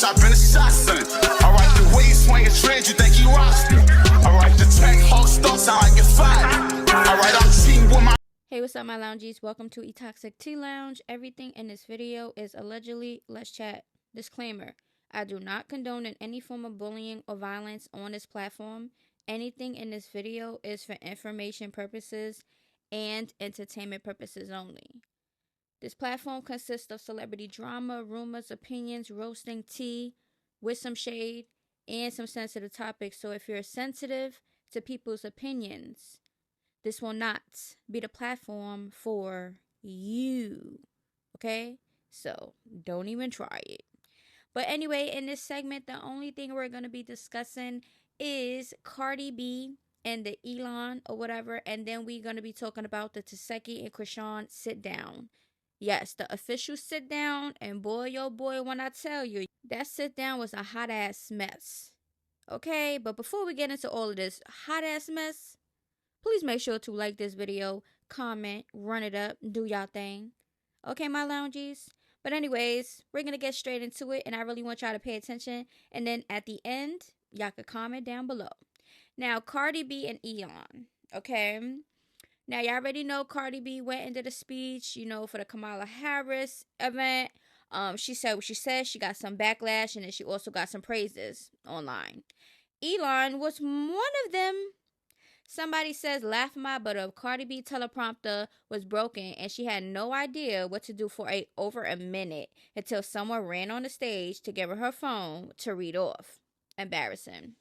I've been a shot, son. I write the way you swing a trend, you think you roster. I write the track, whole stuff sound like it's fired. I write, I'm cheating with my. Hey, what's up, my loungies? Welcome to Toxic Tea Lounge. Everything in this video is allegedly. Let's chat. Disclaimer: I do not condone in any form of bullying or violence on this platform. Anything in this video is for information purposes and entertainment purposes only. This platform consists of celebrity drama, rumors, opinions, roasting tea with some shade and some sensitive topics. So if you're sensitive to people's opinions, this will not be the platform for you. Okay? So don't even try it. But anyway, in this segment, the only thing we're going to be discussing is Cardi B and the Elon or whatever. And then we're going to be talking about the Tesehki and Chrisean sit down. Yes, the official sit down. And boy, oh boy, when I tell you, that sit down was a hot ass mess. Okay? But before we get into all of this hot ass mess, please make sure to like this video, comment, run it up, do y'all thing. Okay, my loungies? But anyways, we're going to get straight into it, and I really want y'all to pay attention. And then at the end, y'all can comment down below. Now, Cardi B and Elon, okay? Now, y'all already know Cardi B went into the speech, for the Kamala Harris event. She said what she said. She got some backlash, and then she also got some praises online. Elon was one of them. Somebody says, laugh my butt up. Cardi B teleprompter was broken and she had no idea what to do for over a minute until someone ran on the stage to give her phone to read off. Embarrassing.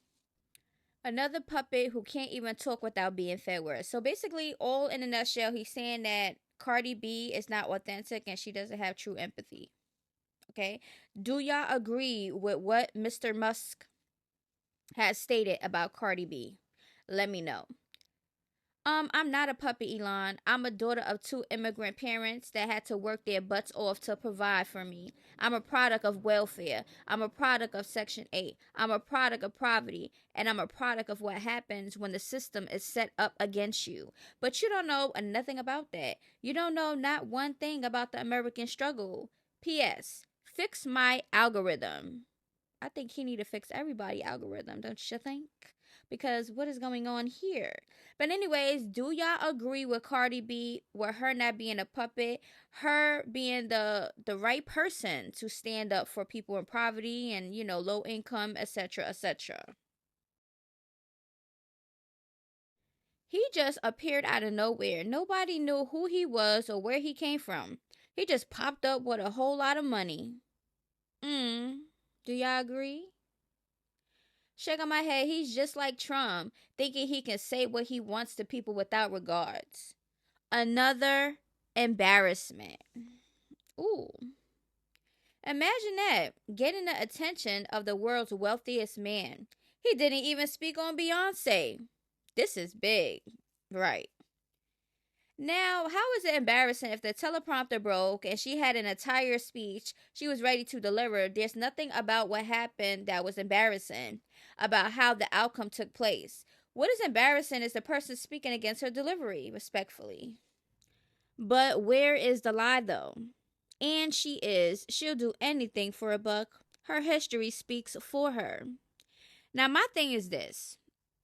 Another puppet who can't even talk without being fed words. So basically, all in a nutshell, he's saying that Cardi B is not authentic and she doesn't have true empathy. Okay? Do y'all agree with what Mr. Musk has stated about Cardi B? Let me know. I'm not a puppet, Elon. I'm a daughter of two immigrant parents that had to work their butts off to provide for me. I'm a product of welfare. I'm a product of Section 8. I'm a product of poverty. And I'm a product of what happens when the system is set up against you. But you don't know nothing about that. You don't know not one thing about the American struggle. P.S. Fix my algorithm. I think he need to fix everybody's algorithm, don't you think? Because what is going on here? But anyways, do y'all agree with Cardi B, with her not being a puppet, her being the right person to stand up for people in poverty and, low income, etc., etc.? He just appeared out of nowhere. Nobody knew who he was or where he came from. He just popped up with a whole lot of money. Do y'all agree? Shaking my head, he's just like Trump, thinking he can say what he wants to people without regards. Another embarrassment. Ooh. Imagine that, getting the attention of the world's wealthiest man. He didn't even speak on Beyonce. This is big, right? Now, how is it embarrassing if the teleprompter broke and she had an entire speech she was ready to deliver? There's nothing about what happened that was embarrassing, about how the outcome took place. What is embarrassing is the person speaking against her delivery, respectfully. But where is the lie, though? And she'll do anything for a buck. Her history speaks for her. Now, my thing is this.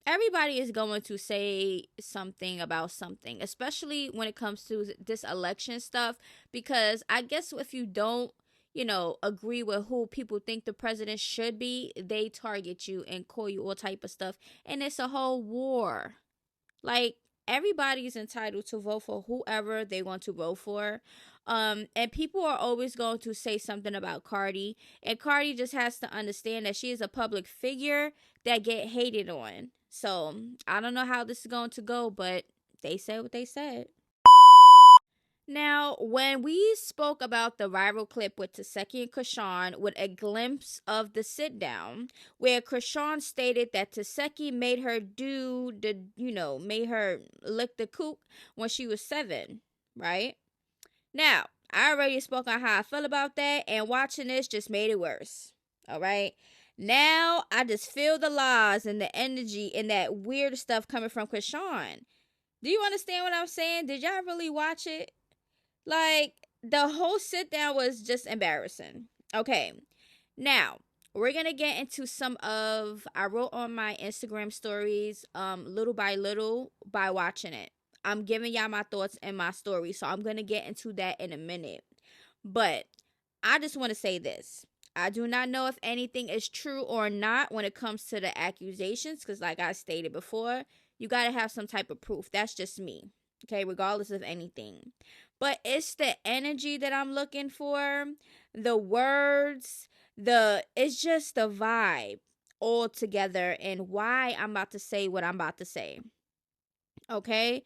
Everybody is going to say something about something, especially when it comes to this election stuff, because I guess if you don't, agree with who people think the president should be, they target you and call you all type of stuff. And it's a whole war. Like, everybody's entitled to vote for whoever they want to vote for. And people are always going to say something about Cardi. And Cardi just has to understand that she is a public figure that get hated on. So, I don't know how this is going to go, but they said what they said. Now, when we spoke about the viral clip with Tesehki and Chrisean with a glimpse of the sit down, where Chrisean stated that Tesehki made her made her lick the coop when she was 7, right? Now, I already spoke on how I feel about that, and watching this just made it worse, all right? Now, I just feel the lies and the energy and that weird stuff coming from Chrisean. Do you understand what I'm saying? Did y'all really watch it? Like, the whole sit down was just embarrassing. Okay. Now, we're gonna get into some of, I wrote on my Instagram stories, little by little, by watching it. I'm giving y'all my thoughts in my story, so I'm gonna get into that in a minute. But I just want to say this. I do not know if anything is true or not when it comes to the accusations, because like I stated before, you got to have some type of proof. That's just me, okay, regardless of anything. But it's the energy that I'm looking for, the words, it's just the vibe all together, and why I'm about to say what I'm about to say. Okay?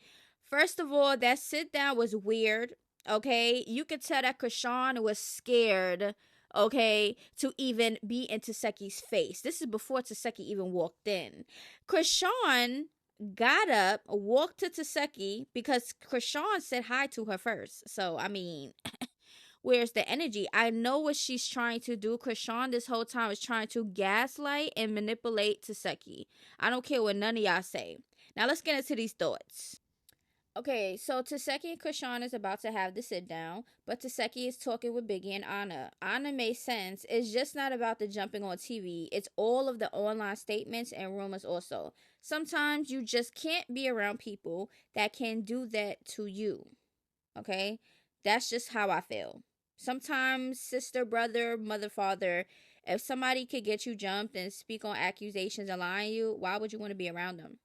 First of all, that sit down was weird. Okay? You could tell that Chrisean was scared, okay, to even be in Teseki's face. This is before Tesehki even walked in. Chrisean got up, walked to Tesehki because Chrisean said hi to her first. So, I mean, where's the energy? I know what she's trying to do. Chrisean this whole time is trying to gaslight and manipulate Tesehki. I don't care what none of y'all say. Now let's get into these thoughts. Okay, so Tesehki and Chrisean is about to have the sit down, but Tesehki is talking with Biggie and Anna. Anna makes sense. It's just not about the jumping on TV. It's all of the online statements and rumors also. Sometimes you just can't be around people that can do that to you. Okay? That's just how I feel. Sometimes sister, brother, mother, father, if somebody could get you jumped and speak on accusations and lie on you, why would you want to be around them?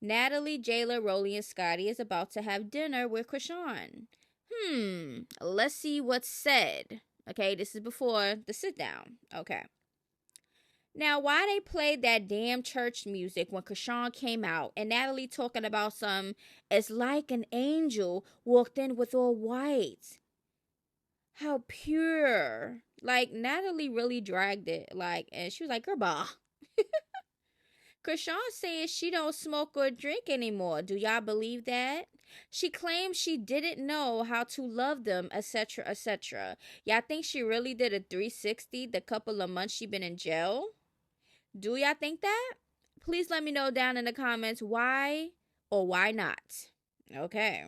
Natalie, Jayla, Rolly, and Scotty is about to have dinner with Chrisean. Let's see what's said. Okay, this is before the sit down. Okay. Now, why they played that damn church music when Chrisean came out and Natalie talking about it's like an angel walked in with all white. How pure. Like, Natalie really dragged it. Like, and she was like, girl, bah. Chrisean says she don't smoke or drink anymore. Do y'all believe that? She claims she didn't know how to love them, etc., etc. Y'all think she really did a 360 the couple of months she been in jail? Do y'all think that? Please let me know down in the comments why or why not. Okay.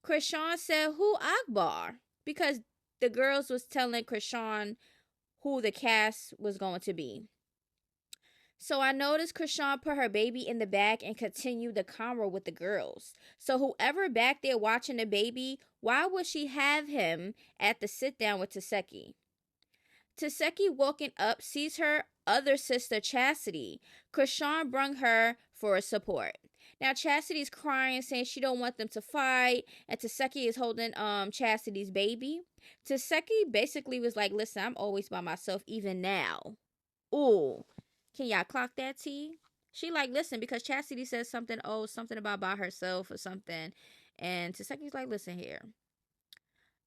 Chrisean said, who Akbar? Because the girls was telling Chrisean who the cast was going to be. So I noticed Chrisean put her baby in the back and continued the convo with the girls. So whoever back there watching the baby, why would she have him at the sit down with Tesehki? Tesehki walking up sees her other sister Chastity. Chrisean brung her for a support. Now Chastity's crying, saying she don't want them to fight, and Tesehki is holding Chastity's baby. Tesehki basically was like, listen, I'm always by myself even now. Ooh. Can y'all clock that T? She like, listen, because Chastity says something about by herself or something. And Tesehki's like, listen here.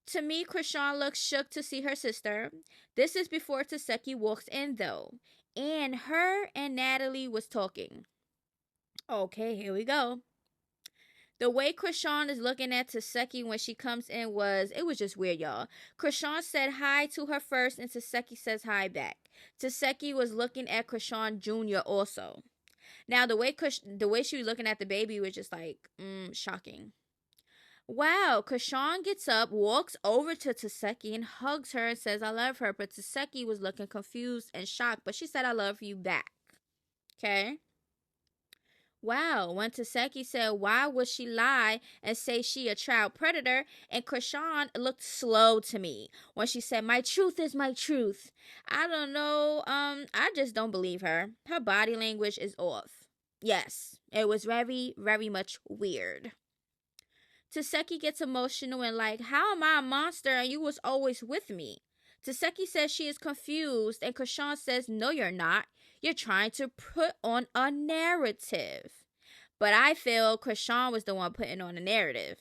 To me, Chrisean looks shook to see her sister. This is before Tesehki walks in though. And her and Natalie was talking. Okay, here we go. The way Chrisean is looking at Tesehki when she comes in it was just weird, y'all. Chrisean said hi to her first, and Tesehki says hi back. Tesehki was looking at Chrisean Jr. also. Now, the way she was looking at the baby was just like, shocking. Wow, Chrisean gets up, walks over to Tesehki, and hugs her and says, I love her. But Tesehki was looking confused and shocked, but she said, I love you back. Okay? Wow, when Tesehki said, why would she lie and say she a child predator? And Chrisean looked slow to me when she said, my truth is my truth. I don't know, I just don't believe her. Her body language is off. Yes, it was very, very much weird. Tesehki gets emotional and like, how am I a monster and you was always with me? Tesehki says she is confused and Chrisean says, no, you're not. You're trying to put on a narrative. But I feel Chrisean was the one putting on the narrative.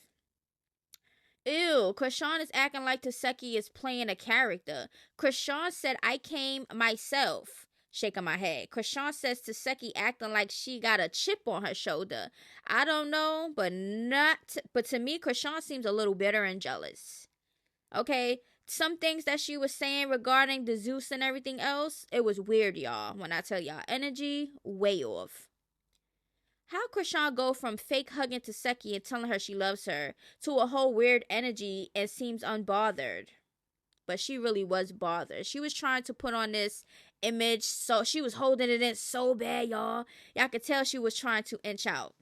Ew, Chrisean is acting like Tesehki is playing a character. Chrisean said, I came myself. Shaking my head. Chrisean says Tesehki acting like she got a chip on her shoulder. I don't know, but to me, Chrisean seems a little bitter and jealous. Okay? Some things that she was saying regarding the Zeus and everything else, it was weird, y'all. When I tell y'all, energy, way off. How Chrisean go from fake hugging Tesehki and telling her she loves her to a whole weird energy and seems unbothered? But she really was bothered. She was trying to put on this image. So she was holding it in so bad, y'all. Y'all could tell she was trying to inch out.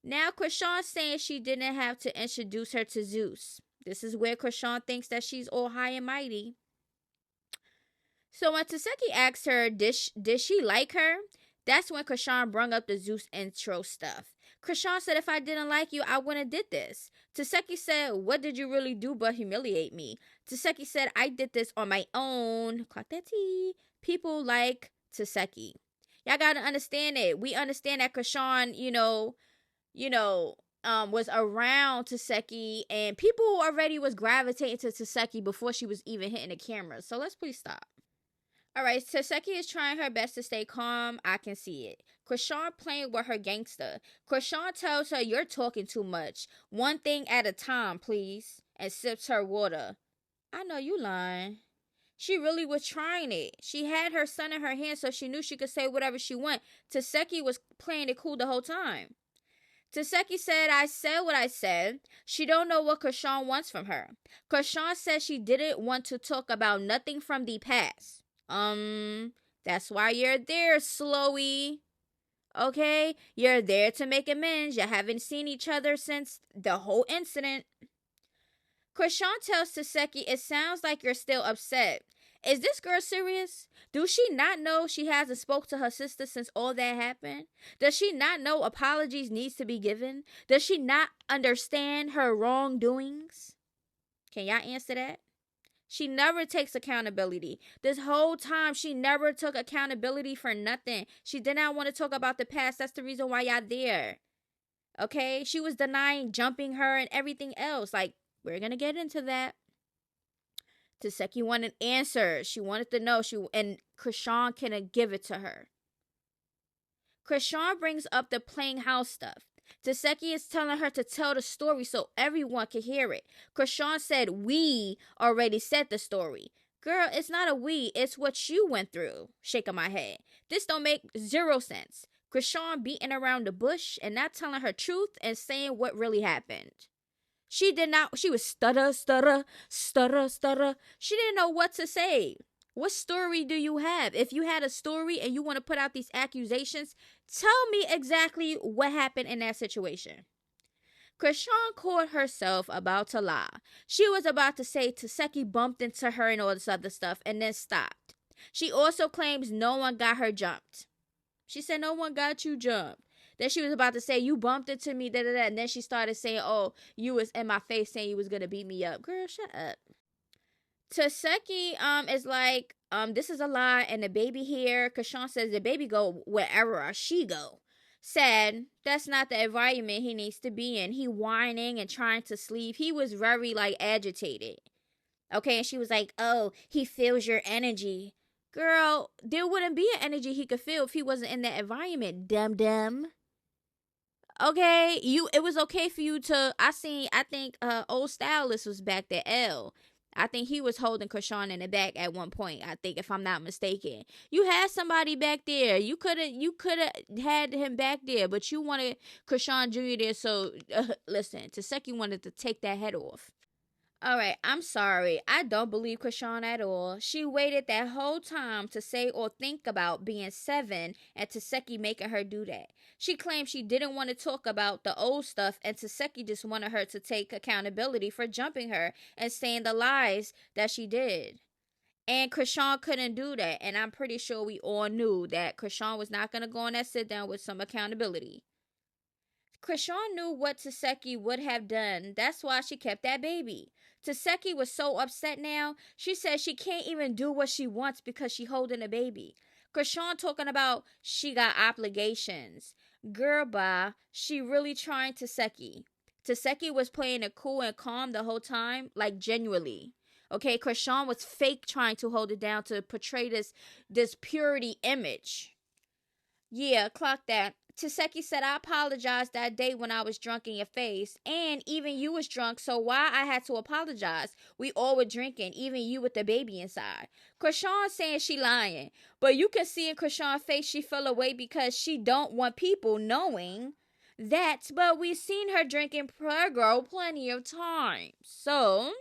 Now Chrisean saying she didn't have to introduce her to Zeus. This is where Chrisean thinks that she's all high and mighty. So when Tesehki asked her, did she like her? That's when Chrisean brung up the Zeus intro stuff. Chrisean said, if I didn't like you, I wouldn't did this. Tesehki said, what did you really do but humiliate me? Tesehki said, I did this on my own. Clock that T. People like Tesehki. Y'all gotta understand it. We understand that Chrisean, was around Tesehki, and people already was gravitating to Tesehki before she was even hitting the camera. So let's please stop. Alright, Tesehki is trying her best to stay calm. I can see it. Chrisean playing with her gangster. Chrisean tells her, you're talking too much. One thing at a time, please. And sips her water. I know you lying. She really was trying it. She had her son in her hand, so she knew she could say whatever she want. Tesehki was playing it cool the whole time. Tesehki said, I said what I said. She don't know what Chrisean wants from her. Chrisean said she didn't want to talk about nothing from the past. That's why you're there, Slowy. Okay? You're there to make amends. You haven't seen each other since the whole incident. Chrisean tells Tesehki, it sounds like you're still upset. Is this girl serious? Do she not know she hasn't spoke to her sister since all that happened? Does she not know apologies needs to be given? Does she not understand her wrongdoings? Can y'all answer that? She never takes accountability. This whole time, she never took accountability for nothing. She did not want to talk about the past. That's the reason why y'all there. Okay? She was denying jumping her and everything else. Like, we're going to get into that. Tesehki wanted answers. She wanted to know. And Chrisean couldn't give it to her. Chrisean brings up the playing house stuff. Tesehki is telling her to tell the story so everyone can hear it. Chrisean said, we already said the story. Girl, it's not a we, it's what you went through. Shaking my head. This don't make zero sense. Chrisean beating around the bush and not telling her truth and saying what really happened. She was stutter. She didn't know what to say. What story do you have? If you had a story and you want to put out these accusations, tell me exactly what happened in that situation. Chrisean caught herself about to lie. She was about to say Tesehki bumped into her and all this other stuff and then stopped. She also claims no one got her jumped. She said no one got you jumped. Then she was about to say, you bumped into me, and then she started saying, oh, you was in my face saying you was going to beat me up. Girl, shut up. Tesehki is like, this is a lie, and the baby here, Chrisean says the baby go wherever she go. Said, that's not the environment he needs to be in. He whining and trying to sleep. He was very, agitated. Okay, and she was like, oh, he feels your energy. Girl, there wouldn't be an energy he could feel if he wasn't in that environment, dumb. Okay, it was okay for you to, I think old stylist was back there, L. I think he was holding Chrisean in the back at one point, I think, if I'm not mistaken. You had somebody back there. You could have had him back there, but you wanted Chrisean Jr. there, so listen, Tesehki wanted to take that head off. Alright, I'm sorry. I don't believe Chrisean at all. She waited that whole time to say or think about being 7 and Tesehki making her do that. She claimed she didn't want to talk about the old stuff and Tesehki just wanted her to take accountability for jumping her and saying the lies that she did. And Chrisean couldn't do that, and I'm pretty sure we all knew that Chrisean was not going to go on that sit down with some accountability. Chrisean knew what Tesehki would have done. That's why she kept that baby. Tesehki was so upset now. She said she can't even do what she wants because she holding a baby. Chrisean talking about she got obligations. Girl, bye. She really trying Tesehki. Tesehki was playing it cool and calm the whole time, genuinely. Okay, Chrisean was fake trying to hold it down to portray this purity image. Yeah, clock that. Tesehki said, I apologized that day when I was drunk in your face, and even you was drunk, so why I had to apologize? We all were drinking, even you with the baby inside. Chrisean saying she lying, but you can see in Chrisean's face she fell away because she don't want people knowing that, but we've seen her drinking per girl plenty of times. So,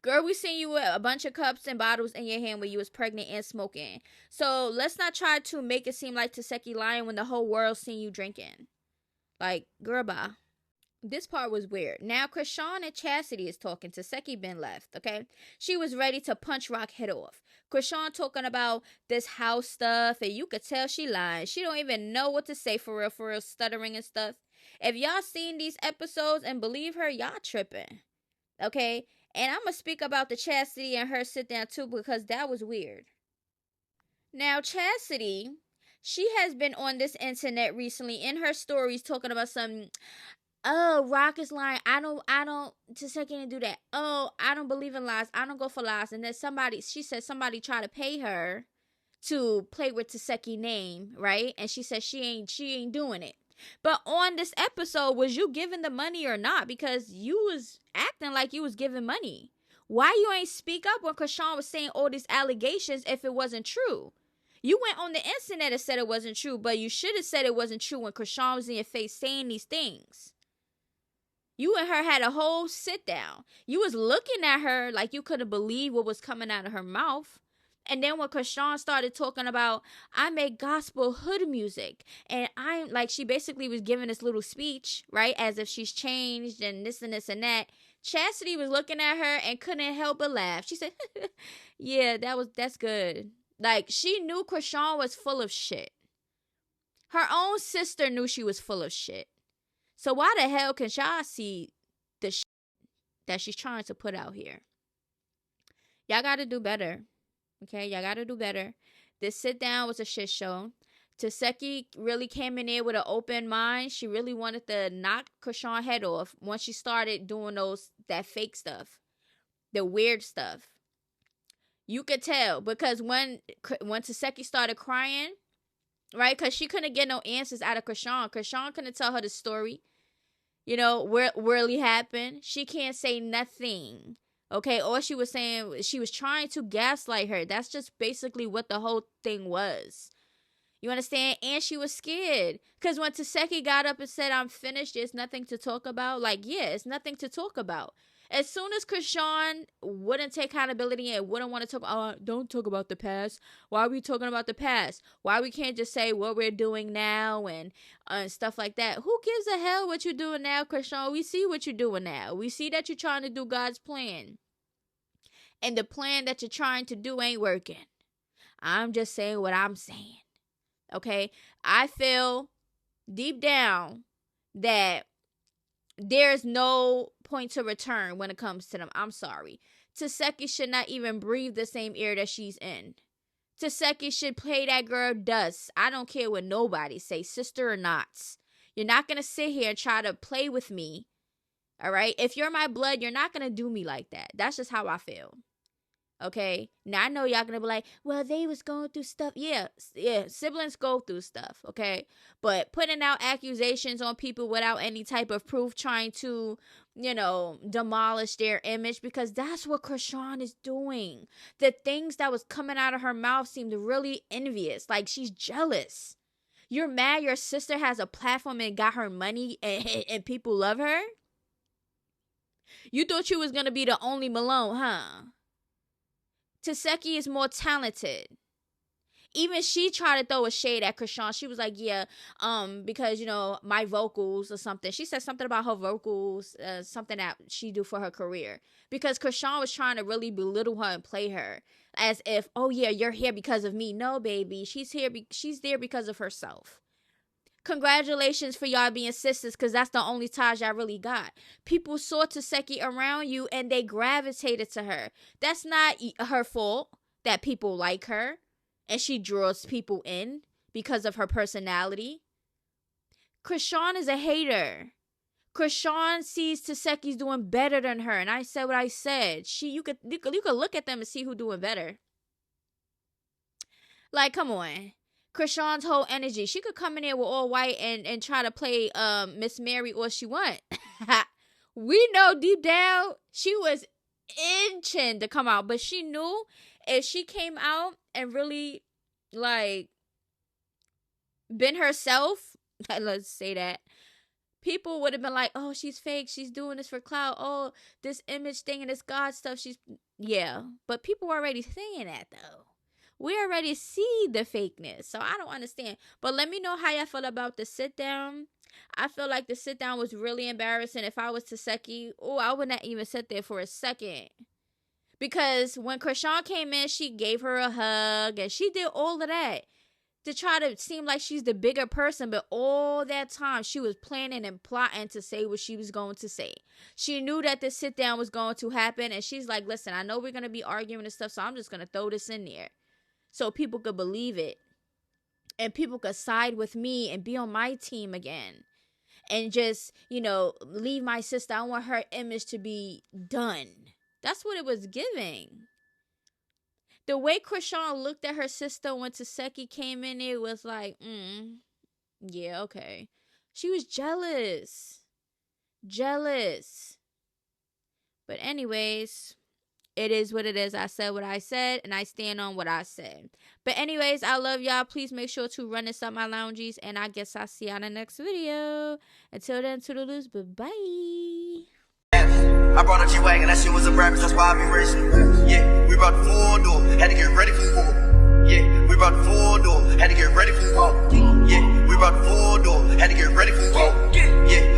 Girl, we seen you with a bunch of cups and bottles in your hand when you was pregnant and smoking. So let's not try to make it seem like Tesehki lying when the whole world seen you drinking. Like, girl, bye. This part was weird. Now, Chrisean and Chastity is talking. Tesehki been left, okay? She was ready to punch Rock head off. Chrisean talking about this house stuff, and you could tell she lying. She don't even know what to say for real, stuttering and stuff. If y'all seen these episodes and believe her, y'all tripping, okay? And I'm going to speak about the Chastity and her sit down too, because that was weird. Now, Chastity, she has been on this internet recently in her stories talking about some, oh, Rock is lying. I don't, Tesehki didn't do that. Oh, I don't believe in lies. I don't go for lies. And then she said somebody tried to pay her to play with Tesehki's name, right? And she said she ain't doing it. But on this episode, was you giving the money or not? Because you was acting like you was giving money. Why you ain't speak up when Chrisean was saying all these allegations if it wasn't true? You went on the internet and said it wasn't true, but you should have said it wasn't true when Chrisean was in your face saying these things. You and her had a whole sit down. You was looking at her like you couldn't believe what was coming out of her mouth. And then when Chrisean started talking about, I make gospel hood music, and I'm like, she basically was giving this little speech, right? As if she's changed and this and this and that. Chastity was looking at her and couldn't help but laugh. She said, yeah, that's good. Like, she knew Chrisean was full of shit. Her own sister knew she was full of shit. So why the hell can y'all see the shit that she's trying to put out here? Y'all got to do better. Okay, y'all got to do better. This sit down was a shit show. Tesehki really came in there with an open mind. She really wanted to knock Chrisean head off once she started doing that fake stuff, the weird stuff. You could tell because when Tesehki started crying, right? Because she couldn't get no answers out of Chrisean. Chrisean couldn't tell her the story, where really happened. She can't say nothing. Okay, all she was saying, she was trying to gaslight her. That's just basically what the whole thing was. You understand? And she was scared. Because when Tesehki got up and said, I'm finished, there's nothing to talk about. Like, yeah, it's nothing to talk about. As soon as Chrisean wouldn't take accountability and wouldn't want to talk, don't talk about the past. Why are we talking about the past? Why we can't just say what we're doing now and stuff like that? Who gives a hell what you're doing now, Chrisean? We see what you're doing now. We see that you're trying to do God's plan. And the plan that you're trying to do ain't working. I'm just saying what I'm saying. Okay? I feel deep down that there's no point to return when it comes to them. I'm sorry. Tesehki should not even breathe the same air that she's in. Tesehki should play that girl dust. I don't care what nobody say, sister or not. You're not going to sit here and try to play with me. All right? If you're my blood, you're not going to do me like that. That's just how I feel. Okay? Now, I know y'all going to be like, well, they was going through stuff. Yeah, siblings go through stuff, okay? But putting out accusations on people without any type of proof, trying to, demolish their image, because that's what Chrisean is doing. The things that was coming out of her mouth seemed really envious. Like, she's jealous. You're mad your sister has a platform and got her money and people love her? You thought you was going to be the only Malone, huh? Tesehki is more talented. Even she tried to throw a shade at Chrisean. She was like, yeah, because, my vocals or something. She said something about her vocals, something that she do for her career. Because Chrisean was trying to really belittle her and play her. As if, oh, yeah, you're here because of me. No, baby. She's there because of herself. Congratulations for y'all being sisters, because that's the only ties y'all really got. People saw Tesehki around you and they gravitated to her. That's not her fault that people like her and she draws people in because of her personality. Chrisean is a hater. Chrisean sees Tesehki's doing better than her, and I said what I said. You could look at them and see who's doing better. Like, come on. Chrisean's whole energy. She could come in here with all white and try to play Miss Mary all she want. We know deep down she was itching to come out, but she knew if she came out and really been herself, let's say that, people would have been like, oh, she's fake. She's doing this for clout. Oh, this image thing and this God stuff. Yeah. But people were already saying that, though. We already see the fakeness. So I don't understand. But let me know how y'all feel about the sit down. I feel like the sit down was really embarrassing. If I was Tesehki, I would not even sit there for a second. Because when Chrisean came in, she gave her a hug and she did all of that to try to seem like she's the bigger person. But all that time, she was planning and plotting to say what she was going to say. She knew that the sit down was going to happen. And she's like, listen, I know we're going to be arguing and stuff, so I'm just going to throw this in there so people could believe it. And people could side with me and be on my team again. And just, leave my sister. I want her image to be done. That's what it was giving. The way Chrisean looked at her sister when Tesehki came in, it was like, yeah, okay. She was jealous. But anyways, it is what it is. I said what I said, and I stand on what I said. But anyways, I love y'all. Please make sure to run this up my lounges, and I guess I'll see y'all in the next video. Until then, toodaloos, bye-bye. I brought a G-Wagon, that shit was a breakfast, that's why I be racing. Yeah, we brought the full door, had to get ready for war. Yeah, we brought the full door, had to get ready for war. Yeah, we brought the full door, had to get ready for war. Yeah.